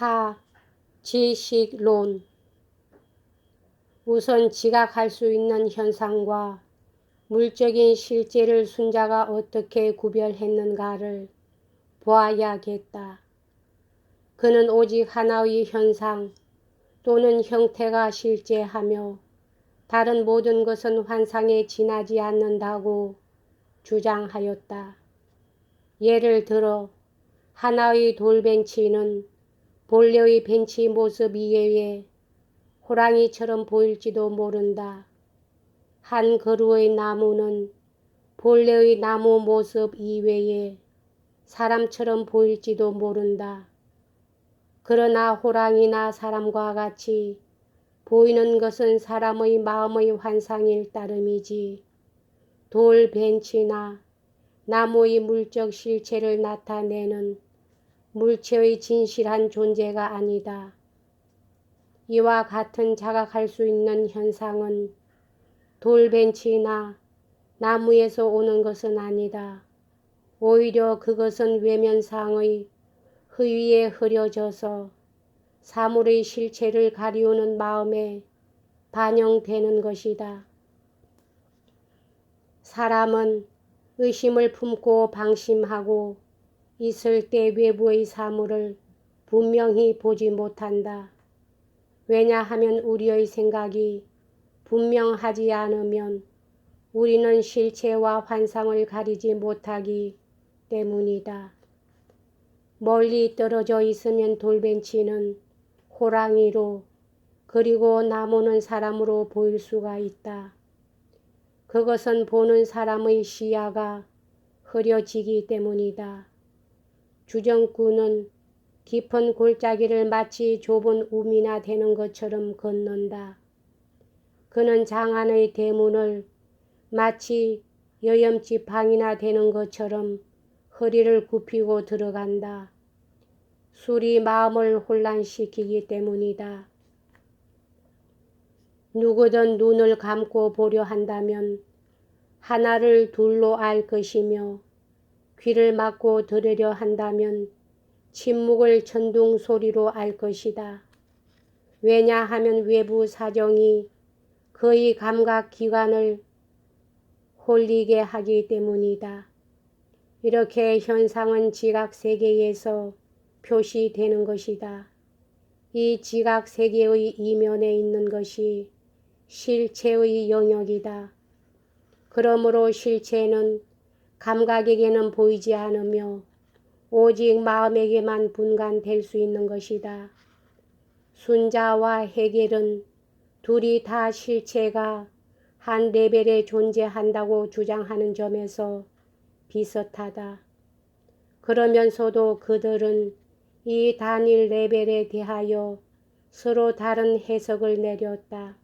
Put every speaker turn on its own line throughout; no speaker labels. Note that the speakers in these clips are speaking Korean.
4. 지식론. 우선 지각할 수 있는 현상과 물적인 실제를 순자가 어떻게 구별했는가를 보아야겠다. 그는 오직 하나의 현상 또는 형태가 실제하며 다른 모든 것은 환상에 지나지 않는다고 주장하였다. 예를 들어 하나의 돌벤치는 본래의 벤치 모습 이외에 호랑이처럼 보일지도 모른다. 한 그루의 나무는 본래의 나무 모습 이외에 사람처럼 보일지도 모른다. 그러나 호랑이나 사람과 같이 보이는 것은 사람의 마음의 환상일 따름이지 돌 벤치나 나무의 물적 실체를 나타내는 물체의 진실한 존재가 아니다. 이와 같은 자각할 수 있는 현상은 돌벤치나 나무에서 오는 것은 아니다. 오히려 그것은 외면상의 허위에 흐려져서 사물의 실체를 가리우는 마음에 반영되는 것이다. 사람은 의심을 품고 방심하고 있을 때 외부의 사물을 분명히 보지 못한다. 왜냐하면 우리의 생각이 분명하지 않으면 우리는 실체와 환상을 가리지 못하기 때문이다. 멀리 떨어져 있으면 돌벤치는 호랑이로 그리고 나무는 사람으로 보일 수가 있다. 그것은 보는 사람의 시야가 흐려지기 때문이다. 주정꾼은 깊은 골짜기를 마치 좁은 우미나 되는 것처럼 걷는다. 그는 장안의 대문을 마치 여염집 방이나 되는 것처럼 허리를 굽히고 들어간다. 술이 마음을 혼란시키기 때문이다. 누구든 눈을 감고 보려 한다면 하나를 둘로 알 것이며 귀를 막고 들으려 한다면 침묵을 천둥 소리로 알 것이다. 왜냐하면 외부 사정이 그의 감각 기관을 홀리게 하기 때문이다. 이렇게 현상은 지각 세계에서 표시되는 것이다. 이 지각 세계의 이면에 있는 것이 실체의 영역이다. 그러므로 실체는 감각에게는 보이지 않으며 오직 마음에게만 분간될 수 있는 것이다. 순자와 해겔은 둘이 다 실체가 한 레벨에 존재한다고 주장하는 점에서 비슷하다. 그러면서도 그들은 이 단일 레벨에 대하여 서로 다른 해석을 내렸다.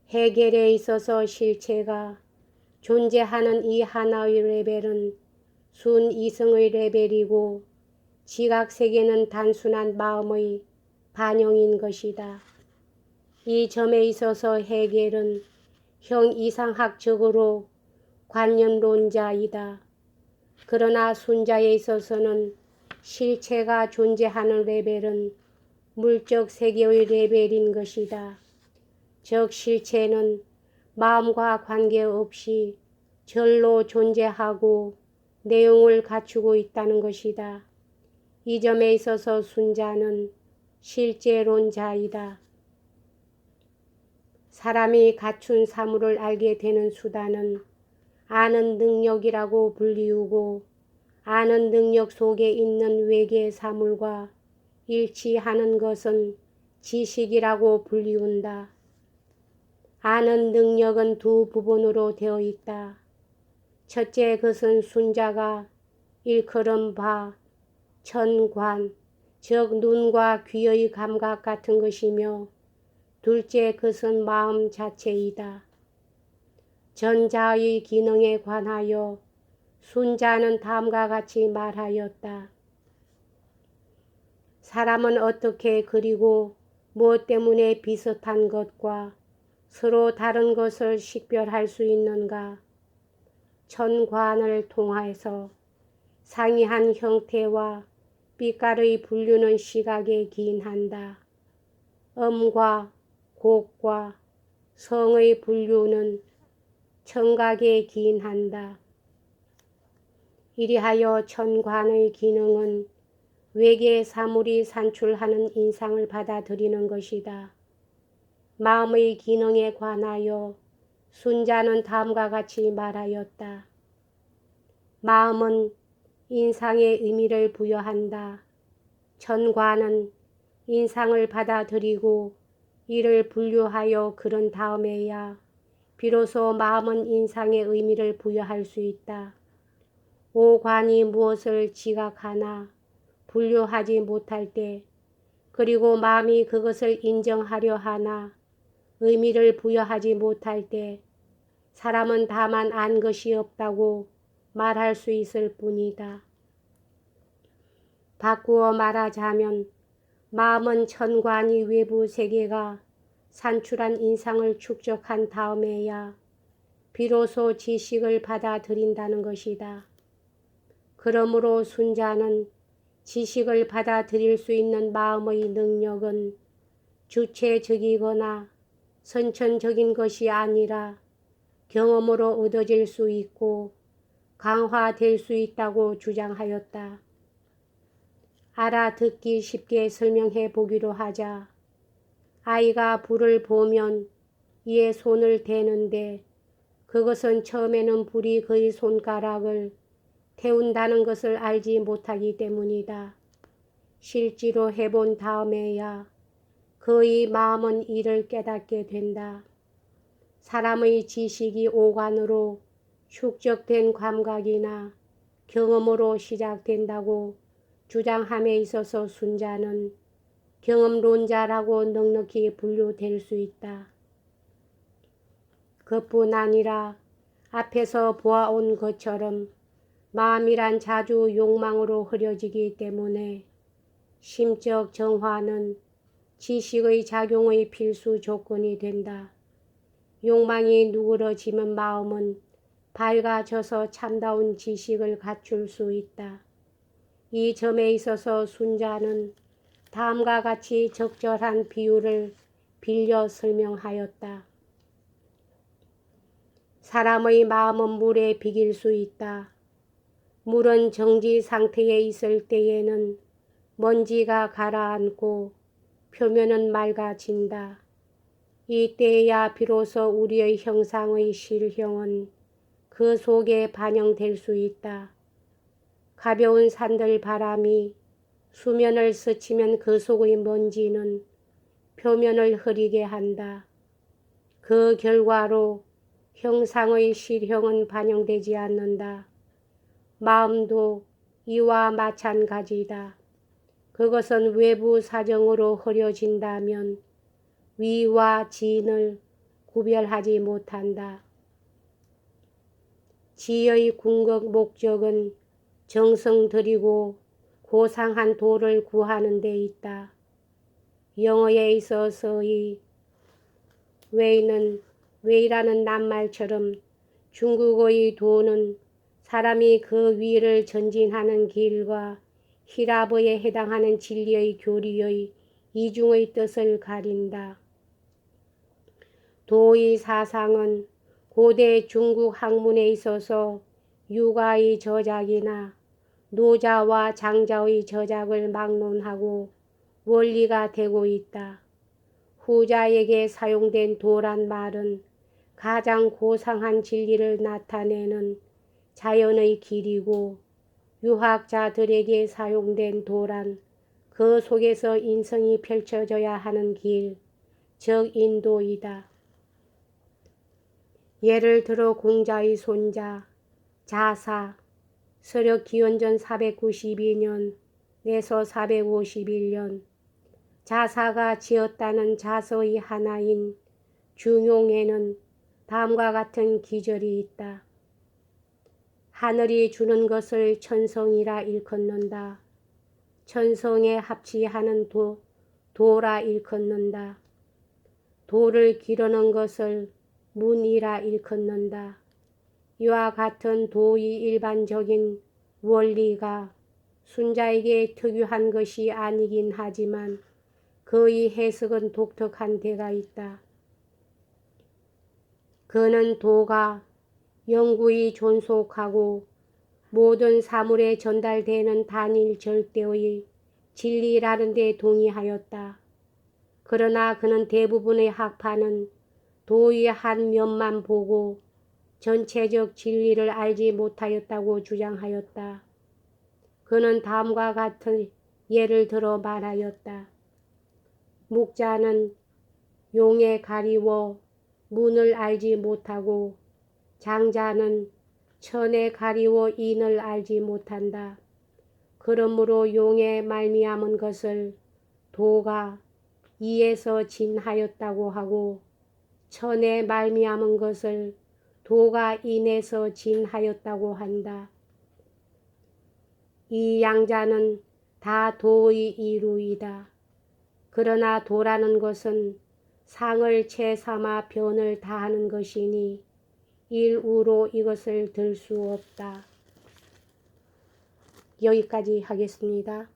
해겔에 있어서 실체가 존재하는 이 하나의 레벨은 순이성의 레벨이고 지각세계는 단순한 마음의 반영인 것이다. 이 점에 있어서 해겔은 형이상학적으로 관념론자이다. 그러나 순자에 있어서는 실체가 존재하는 레벨은 물적 세계의 레벨인 것이다. 즉 실체는 마음과 관계없이 절로 존재하고 내용을 갖추고 있다는 것이다. 이 점에 있어서 순자는 실제론자이다. 사람이 갖춘 사물을 알게 되는 수단은 아는 능력이라고 불리우고 아는 능력 속에 있는 외계 사물과 일치하는 것은 지식이라고 불리운다. 아는 능력은 두 부분으로 되어 있다. 첫째 것은 순자가 일컬은 바 천관, 즉 눈과 귀의 감각 같은 것이며 둘째 것은 마음 자체이다. 전자의 기능에 관하여 순자는 다음과 같이 말하였다. 사람은 어떻게 그리고 무엇 때문에 비슷한 것과 서로 다른 것을 식별할 수 있는가? 천관을 통해서 상이한 형태와 빛깔의 분류는 시각에 기인한다. 음과 곡과 성의 분류는 청각에 기인한다. 이리하여 천관의 기능은 외계 사물이 산출하는 인상을 받아들이는 것이다. 마음의 기능에 관하여 순자는 다음과 같이 말하였다. 마음은 인상에 의미를 부여한다. 천관은 인상을 받아들이고 이를 분류하여 그런 다음에야 비로소 마음은 인상에 의미를 부여할 수 있다. 오관이 무엇을 지각하나 분류하지 못할 때, 그리고 마음이 그것을 인정하려 하나 의미를 부여하지 못할 때 사람은 다만 안 것이 없다고 말할 수 있을 뿐이다. 바꾸어 말하자면 마음은 천관이 외부 세계가 산출한 인상을 축적한 다음에야 비로소 지식을 받아들인다는 것이다. 그러므로 순자는 지식을 받아들일 수 있는 마음의 능력은 주체적이거나 선천적인 것이 아니라 경험으로 얻어질 수 있고 강화될 수 있다고 주장하였다. 알아듣기 쉽게 설명해 보기로 하자. 아이가 불을 보면 이에 손을 대는데 그것은 처음에는 불이 그의 손가락을 태운다는 것을 알지 못하기 때문이다. 실제로 해본 다음에야 그의 마음은 이를 깨닫게 된다. 사람의 지식이 오관으로 축적된 감각이나 경험으로 시작된다고 주장함에 있어서 순자는 경험론자라고 넉넉히 분류될 수 있다. 그뿐 아니라 앞에서 보아온 것처럼 마음이란 자주 욕망으로 흐려지기 때문에 심적 정화는 지식의 작용의 필수 조건이 된다. 욕망이 누그러지면 마음은 밝아져서 참다운 지식을 갖출 수 있다. 이 점에 있어서 순자는 다음과 같이 적절한 비유를 빌려 설명하였다. 사람의 마음은 물에 비길 수 있다. 물은 정지 상태에 있을 때에는 먼지가 가라앉고 표면은 맑아진다. 이때야 비로소 우리의 형상의 실형은 그 속에 반영될 수 있다. 가벼운 산들 바람이 수면을 스치면 그 속의 먼지는 표면을 흐리게 한다. 그 결과로 형상의 실형은 반영되지 않는다. 마음도 이와 마찬가지다. 그것은 외부 사정으로 흐려진다면 위와 진을 구별하지 못한다. 지의 궁극 목적은 정성 들이고 고상한 도를 구하는 데 있다. 영어에 있어서의 웨이라는 낱말처럼 중국어의 도는 사람이 그 위를 전진하는 길과 히라버에 해당하는 진리의 교리의 이중의 뜻을 가린다. 도의 사상은 고대 중국 학문에 있어서 유가의 저작이나 노자와 장자의 저작을 막론하고 원리가 되고 있다. 후자에게 사용된 도란 말은 가장 고상한 진리를 나타내는 자연의 길이고, 유학자들에게 사용된 도란 그 속에서 인성이 펼쳐져야 하는 길, 즉 인도이다. 예를 들어 공자의 손자 자사, 서력 기원전 492년 내서 451년 자사가 지었다는 자서의 하나인 중용에는 다음과 같은 기절이 있다. 하늘이 주는 것을 천성이라 일컫는다. 천성에 합치하는 도라 일컫는다. 도를 기르는 것을 문이라 일컫는다. 이와 같은 도의 일반적인 원리가 순자에게 특유한 것이 아니긴 하지만 그의 해석은 독특한 데가 있다. 그는 도가 영구히 존속하고 모든 사물에 전달되는 단일 절대의 진리라는 데 동의하였다. 그러나 그는 대부분의 학파는 도의 한 면만 보고 전체적 진리를 알지 못하였다고 주장하였다. 그는 다음과 같은 예를 들어 말하였다. 목자는 용에 가리워 문을 알지 못하고 장자는 천에 가리워 인을 알지 못한다. 그러므로 용에 말미암은 것을 도가 이에서 진하였다고 하고 천에 말미암은 것을 도가 인에서 진하였다고 한다. 이 양자는 다 도의 이루이다. 그러나 도라는 것은 상을 채삼아 변을 다하는 것이니 일우로 이것을 들 수 없다. 여기까지 하겠습니다.